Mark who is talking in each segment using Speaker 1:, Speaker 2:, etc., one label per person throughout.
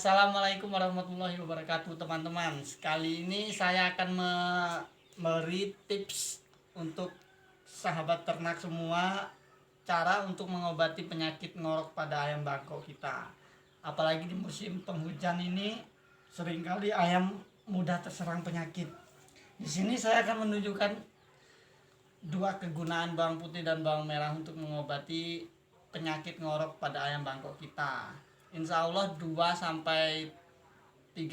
Speaker 1: Assalamualaikum warahmatullahi wabarakatuh teman-teman. Kali ini saya akan memberi tips untuk sahabat ternak semua, cara untuk mengobati penyakit ngorok pada ayam bangkok kita. Apalagi di musim penghujan ini seringkali ayam mudah terserang penyakit. Di sini saya akan menunjukkan dua kegunaan bawang putih dan bawang merah untuk mengobati penyakit ngorok pada ayam bangkok kita. Insya Allah 2-3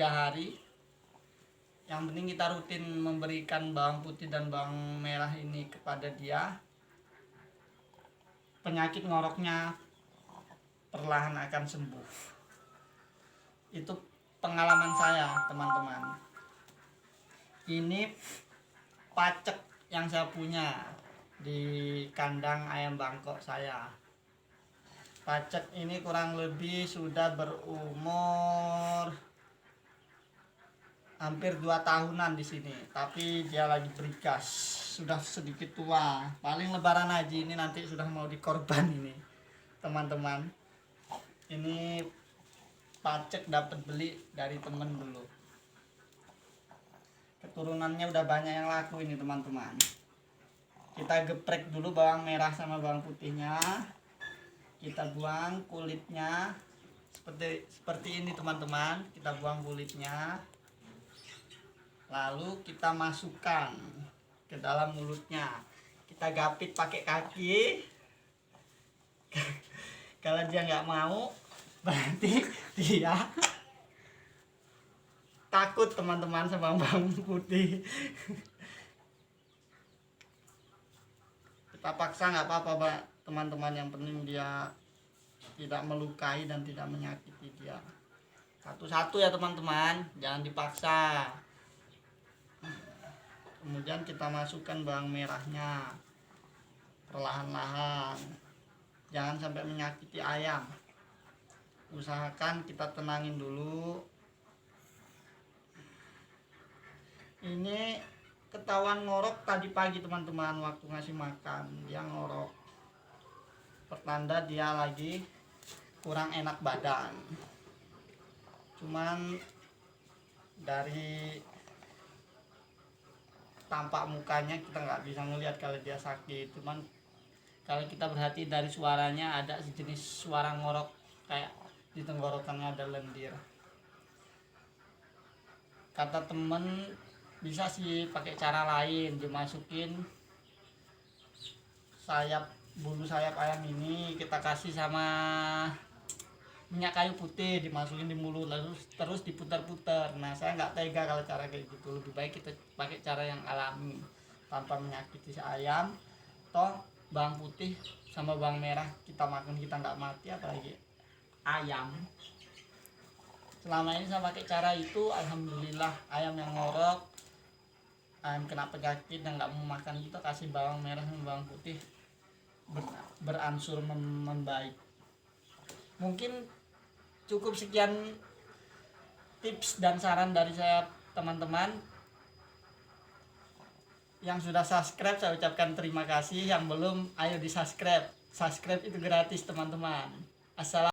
Speaker 1: hari. Yang penting kita rutin memberikan bawang putih dan bawang merah ini kepada dia, penyakit ngoroknya perlahan akan sembuh. Itu pengalaman saya teman-teman. Ini pacek yang saya punya di kandang ayam bangkok saya. Pacek ini kurang lebih sudah berumur hampir 2 tahunan di sini, tapi dia lagi berikas, sudah sedikit tua. Paling lebaran haji ini nanti sudah mau dikorban ini, teman-teman. Ini pacek dapat beli dari temen dulu. Keturunannya udah banyak yang laku ini, teman-teman. Kita geprek dulu bawang merah sama bawang putihnya. Kita buang kulitnya seperti ini teman-teman. Kita buang kulitnya, lalu kita masukkan ke dalam mulutnya. Kita gapit pakai kaki. Kalau dia nggak mau, berarti dia takut teman-teman sama bawang putih. Kita paksa nggak apa-apa, Pak. Teman-teman, yang penting dia tidak melukai dan tidak menyakiti dia. Satu-satu ya teman-teman, jangan dipaksa. Kemudian kita masukkan bawang merahnya perlahan-lahan, jangan sampai menyakiti ayam. Usahakan kita tenangin dulu. Ini ketahuan ngorok tadi pagi teman-teman, waktu ngasih makan dia ngorok, pertanda dia lagi kurang enak badan. Cuman dari tampak mukanya kita nggak bisa ngelihat kalau dia sakit. Cuman kalau kita perhati dari suaranya, ada sejenis suara ngorok, kayak di tenggorokannya ada lendir. Kata temen bisa sih pakai cara lain, dimasukin bulu sayap ayam ini, kita kasih sama minyak kayu putih, dimasukin di mulut, lalu terus diputar-putar. Nah, saya nggak tega kalau cara kayak gitu. Lebih baik kita pakai cara yang alami tanpa menyakiti si ayam. Toh bawang putih sama bawang merah kita makan, kita nggak mati, apalagi ayam. Selama ini saya pakai cara itu, alhamdulillah ayam yang ngorok, ayam kena penyakit dan nggak mau makan, kita kasih bawang merah dan bawang putih, beransur membaik. Mungkin cukup sekian tips dan saran dari saya teman-teman. Yang sudah subscribe saya ucapkan terima kasih, yang belum ayo di subscribe. Subscribe itu gratis teman-teman. Assalamualaikum.